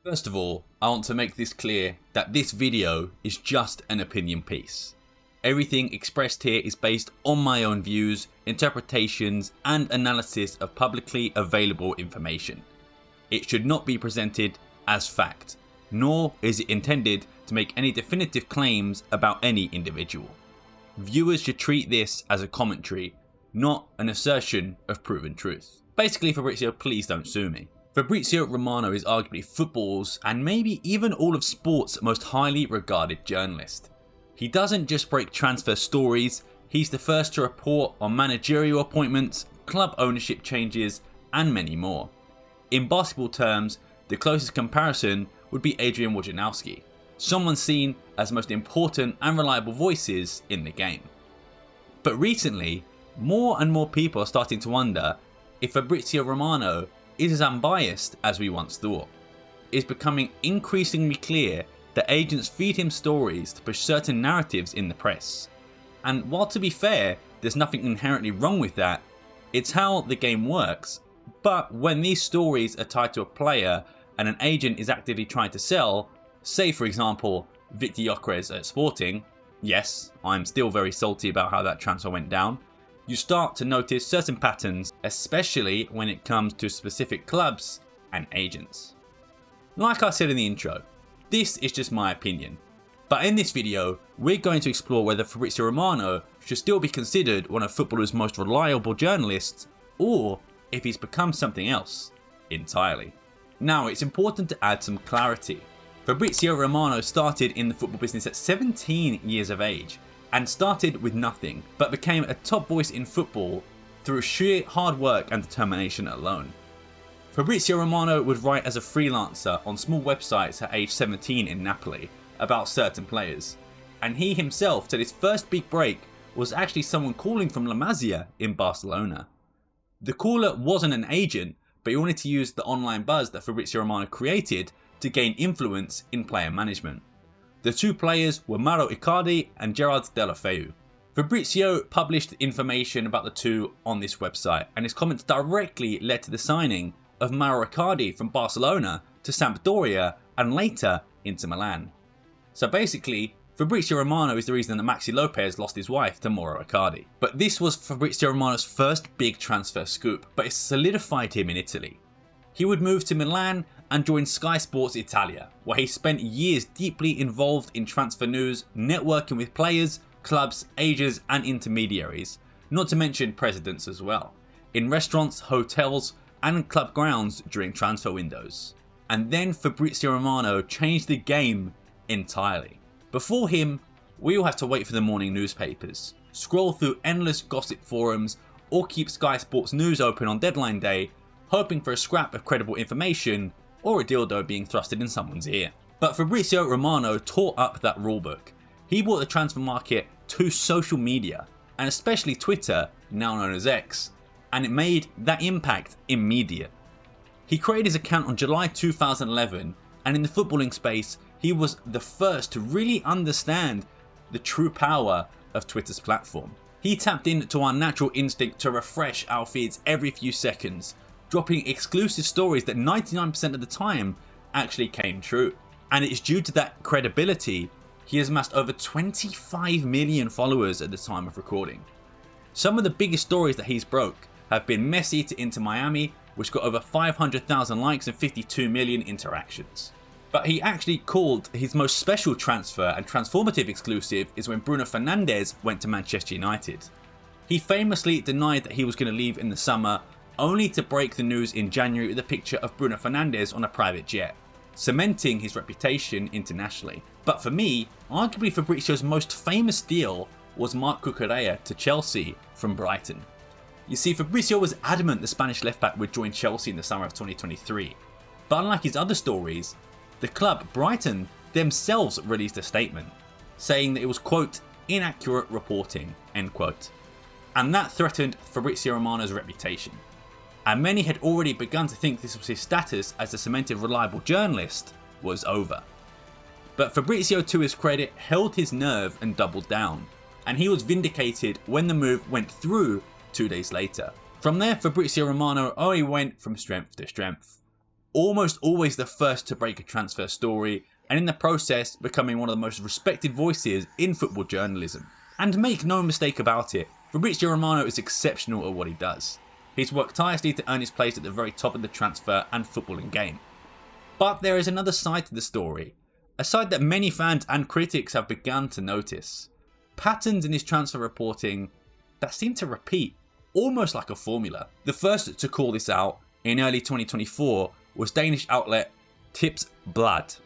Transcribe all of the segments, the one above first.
First of all, I want to make this clear that this video is just an opinion piece. Everything expressed here is based on my own views, interpretations and analysis of publicly available information. It should not be presented as fact, nor is it intended to make any definitive claims about any individual. Viewers should treat this as a commentary, not an assertion of proven truth. Basically, Fabrizio, please don't sue me. Fabrizio Romano is arguably football's and maybe even all of sport's most highly regarded journalist. He doesn't just break transfer stories, he's the first to report on managerial appointments, club ownership changes and many more. In basketball terms, the closest comparison would be Adrian Wojnarowski, someone seen as the most important and reliable voices in the game. But recently, more and more people are starting to wonder if Fabrizio Romano is as unbiased as we once thought. It's becoming increasingly clear that agents feed him stories to push certain narratives in the press. And while to be fair, there's nothing inherently wrong with that, it's how the game works. But when these stories are tied to a player and an agent is actively trying to sell, say for example Victor Gyökeres at Sporting, yes, I'm still very salty about how that transfer went down, you start to notice certain patterns, especially when it comes to specific clubs and agents. Like I said in the intro, this is just my opinion, but in this video we're going to explore whether Fabrizio Romano should still be considered one of footballers' most reliable journalists, or if he's become something else entirely. Now, it's important to add some clarity. Fabrizio Romano started in the football business at 17 years of age, and started with nothing, but became a top voice in football through sheer hard work and determination alone. Fabrizio Romano would write as a freelancer on small websites at age 17 in Naples about certain players, and he himself said his first big break was actually someone calling from La Masia in Barcelona. The caller wasn't an agent, but he wanted to use the online buzz that Fabrizio Romano created to gain influence in player management. The two players were Mauro Icardi and Gerard Deulofeu. Fabrizio published information about the two on this website, and his comments directly led to the signing of Mauro Icardi from Barcelona to Sampdoria and later Inter Milan. So basically, Fabrizio Romano is the reason that Maxi Lopez lost his wife to Mauro Icardi. But this was Fabrizio Romano's first big transfer scoop, but it solidified him in Italy. He would move to Milan and join Sky Sports Italia, where he spent years deeply involved in transfer news, networking with players, clubs, agents and intermediaries, not to mention presidents as well, in restaurants, hotels and club grounds during transfer windows. And then Fabrizio Romano changed the game entirely. Before him, we all had to wait for the morning newspapers, scroll through endless gossip forums or keep Sky Sports News open on deadline day, hoping for a scrap of credible information or a dildo being thrusted in someone's ear. But Fabrizio Romano tore up that rulebook. He brought the transfer market to social media, and especially Twitter, now known as X, and it made that impact immediate. He created his account on July 2011, and in the footballing space, he was the first to really understand the true power of Twitter's platform. He tapped into our natural instinct to refresh our feeds every few seconds, dropping exclusive stories that 99% of the time actually came true. And it's due to that credibility, he has amassed over 25 million followers at the time of recording. Some of the biggest stories that he's broke have been Messi to Inter Miami, which got over 500,000 likes and 52 million interactions. But he actually called his most special transfer and transformative exclusive is when Bruno Fernandes went to Manchester United. He famously denied that he was going to leave in the summer, only to break the news in January with a picture of Bruno Fernandes on a private jet, cementing his reputation internationally. But for me, arguably Fabrizio's most famous deal was Marc Cucurella to Chelsea from Brighton. You see, Fabrizio was adamant the Spanish left back would join Chelsea in the summer of 2023, but unlike his other stories, the club, Brighton, themselves released a statement, saying that it was quote, inaccurate reporting, end quote. And that threatened Fabrizio Romano's reputation. And many had already begun to think this was his status as a cemented reliable journalist was over. But Fabrizio, to his credit, held his nerve and doubled down, and he was vindicated when the move went through 2 days later. From there, Fabrizio Romano only went from strength to strength. almost always the first to break a transfer story, and in the process becoming one of the most respected voices in football journalism. And make no mistake about it, Fabrizio Romano is exceptional at what he does. He's worked tirelessly to earn his place at the very top of the transfer and footballing game. But there is another side to the story, a side that many fans and critics have begun to notice. Patterns in his transfer reporting that seem to repeat, almost like a formula. The first to call this out in early 2024 was Danish outlet Tipsbladet.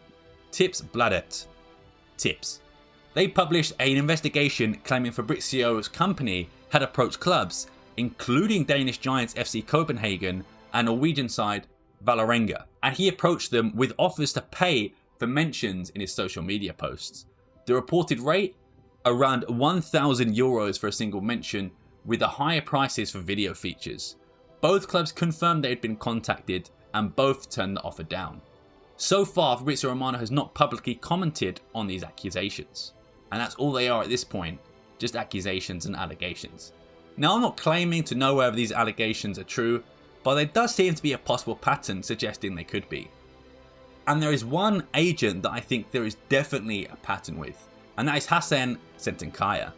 Tips. They published an investigation claiming Fabrizio's company had approached clubs, including Danish giants FC Copenhagen and Norwegian side Vålerenga, and he approached them with offers to pay for mentions in his social media posts. The reported rate? Around €1,000 for a single mention, with the higher prices for video features. Both clubs confirmed they had been contacted, and both turned the offer down. So far, Fabrizio Romano has not publicly commented on these accusations. And that's all they are at this point, just accusations and allegations. Now, I'm not claiming to know whether these allegations are true, but there does seem to be a possible pattern suggesting they could be. And there is one agent that I think there is definitely a pattern with, and that is Hasan Cetinkaya.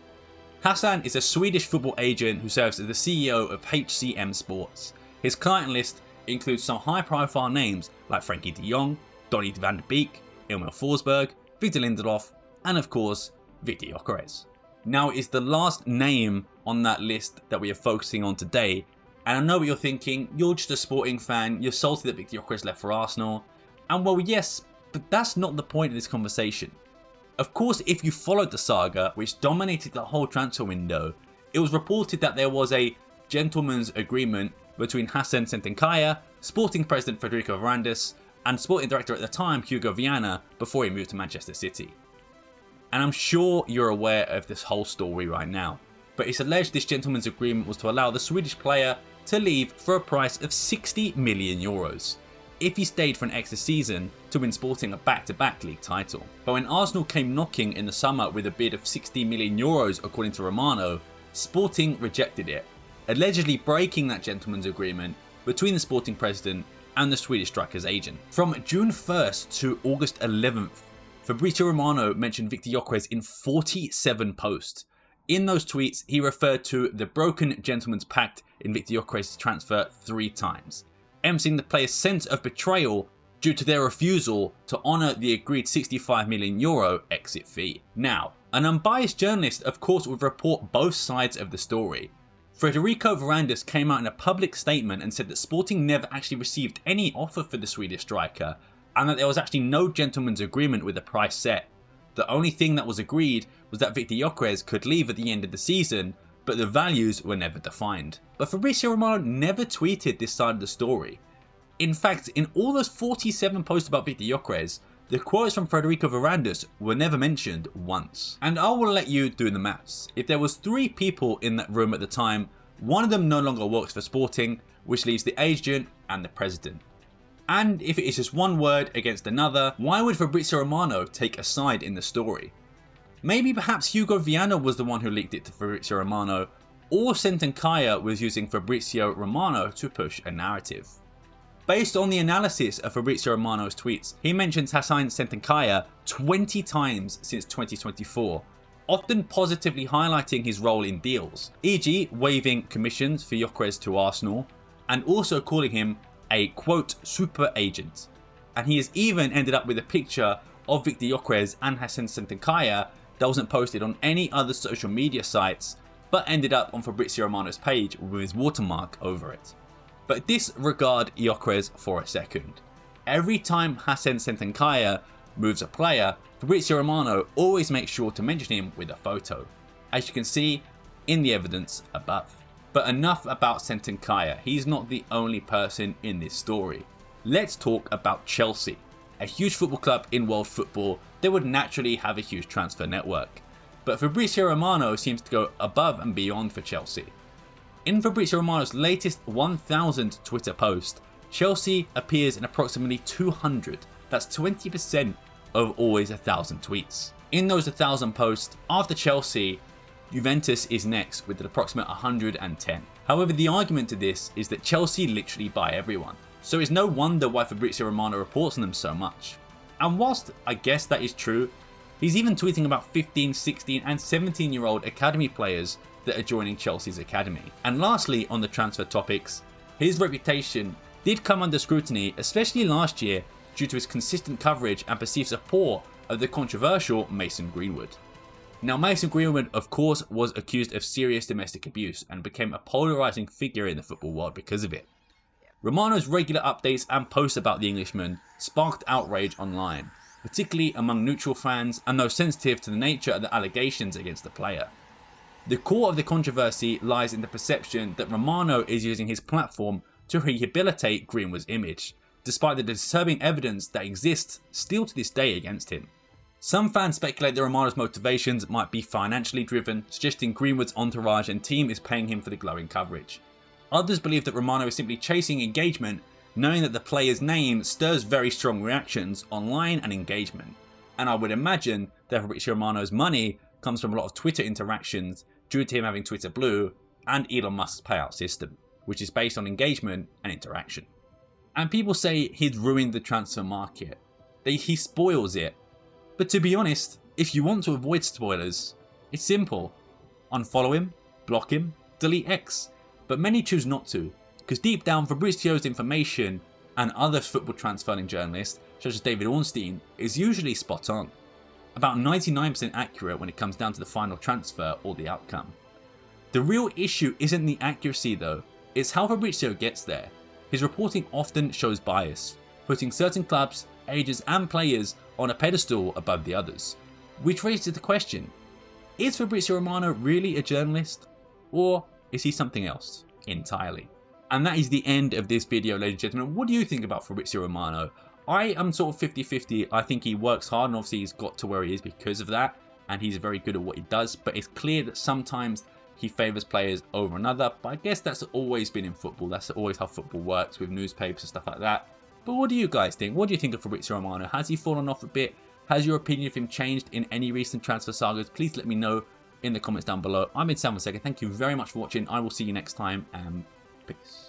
Hasan is a Swedish football agent who serves as the CEO of HCM Sports. His client list includes some high-profile names like Frankie de Jong, Donny van de Beek, Emil Forsberg, Victor Lindelof, and of course, Victor Gyökeres. Now, it is the last name on that list that we are focusing on today, and I know what you're thinking, you're just a sporting fan, you're salty that Victor Gyökeres left for Arsenal, and well, yes, but that's not the point of this conversation. Of course, if you followed the saga, which dominated the whole transfer window, it was reported that there was a gentleman's agreement between Hasan Cetinkaya, Sporting President Fabrizio Romano, and Sporting Director at the time Hugo Viana before he moved to Manchester City. And I'm sure you're aware of this whole story right now, but it's alleged this gentleman's agreement was to allow the Swedish player to leave for a price of €60 million. If he stayed for an extra season to win Sporting a back-to-back league title. But when Arsenal came knocking in the summer with a bid of €60 million according to Romano, Sporting rejected it, allegedly breaking that gentleman's agreement between the Sporting president and the Swedish striker's agent. From June 1st to August 11th, Fabrizio Romano mentioned Victor Gyökeres in 47 posts. In those tweets, he referred to the broken gentleman's pact in Victor Gyökeres' transfer 3 times, emphasizing the player's sense of betrayal due to their refusal to honour the agreed €65 million exit fee. Now, an unbiased journalist of course would report both sides of the story. Federico Varandas came out in a public statement and said that Sporting never actually received any offer for the Swedish striker, and that there was actually no gentleman's agreement with the price set. The only thing that was agreed was that Victor Gyökeres could leave at the end of the season, but the values were never defined. But Fabrizio Romano never tweeted this side of the story. In fact, in all those 47 posts about Victor Gyökeres, the quotes from Federico Varandas were never mentioned once. And I will let you do the maths. If there was 3 people in that room at the time, one of them no longer works for Sporting, which leaves the agent and the president. And if it is just one word against another, why would Fabrizio Romano take a side in the story? Maybe perhaps Hugo Viana was the one who leaked it to Fabrizio Romano, or Cetinkaya was using Fabrizio Romano to push a narrative. Based on the analysis of Fabrizio Romano's tweets, he mentions Hasan Cetinkaya 20 times since 2024, often positively highlighting his role in deals, e.g. waiving commissions for Gyökeres to Arsenal, and also calling him a quote super agent. And he has even ended up with a picture of Victor Gyökeres and Hasan Cetinkaya that wasn't posted on any other social media sites, but ended up on Fabrizio Romano's page with his watermark over it. But disregard Gyökeres for a second. Every time Hasan Cetinkaya moves a player, Fabrizio Romano always makes sure to mention him with a photo, as you can see in the evidence above. But enough about Cetinkaya, he's not the only person in this story. Let's talk about Chelsea, a huge football club in world football that would naturally have a huge transfer network. But Fabrizio Romano seems to go above and beyond for Chelsea. In Fabrizio Romano's latest 1000 Twitter post, Chelsea appears in approximately 200, that's 20% of always 1000 tweets. In those 1000 posts, after Chelsea, Juventus is next with an approximate 110. However, the argument to this is that Chelsea literally buy everyone. so it's no wonder why Fabrizio Romano reports on them so much. And whilst I guess that is true, he's even tweeting about 15, 16 and 17-year-old academy players that are joining Chelsea's academy. And lastly, on the transfer topics, his reputation did come under scrutiny, especially last year, due to his consistent coverage and perceived support of the controversial Mason Greenwood. Now, Mason Greenwood, of course, was accused of serious domestic abuse and became a polarising figure in the football world because of it. Romano's regular updates and posts about the Englishman sparked outrage online, particularly among neutral fans and those sensitive to the nature of the allegations against the player. The core of the controversy lies in the perception that Romano is using his platform to rehabilitate Greenwood's image, despite the disturbing evidence that exists still to this day against him. Some fans speculate that Romano's motivations might be financially driven, suggesting Greenwood's entourage and team is paying him for the glowing coverage. Others believe that Romano is simply chasing engagement, knowing that the player's name stirs very strong reactions online and engagement. And I would imagine that Fabrizio Romano's money comes from a lot of Twitter interactions due to him having Twitter Blue and Elon Musk's payout system, which is based on engagement and interaction. And people say he's ruined the transfer market, that he spoils it. But to be honest, if you want to avoid spoilers, it's simple. Unfollow him, block him, delete X. But many choose not to, because deep down Fabrizio's information and other football transferring journalists, such as David Ornstein, is usually spot on. About 99% accurate when it comes down to the final transfer or the outcome. The real issue isn't the accuracy though, it's how Fabrizio gets there. His reporting often shows bias, putting certain clubs, ages and players on a pedestal above the others. Which raises the question, is Fabrizio Romano really a journalist? Or is he something else entirely? And that is the end of this video, ladies and gentlemen. What do you think about Fabrizio Romano? I am sort of 50-50. I think he works hard and obviously he's got to where he is because of that. And he's very good at what he does. But it's clear that sometimes he favours players over another. But I guess that's always been in football. That's always how football works with newspapers and stuff like that. But what do you guys think? What do you think of Fabrizio Romano? Has he fallen off a bit? Has your opinion of him changed in any recent transfer sagas? Please let me know in the comments down below. I'm in Sam. Thank you very much for watching. I will see you next time and peace.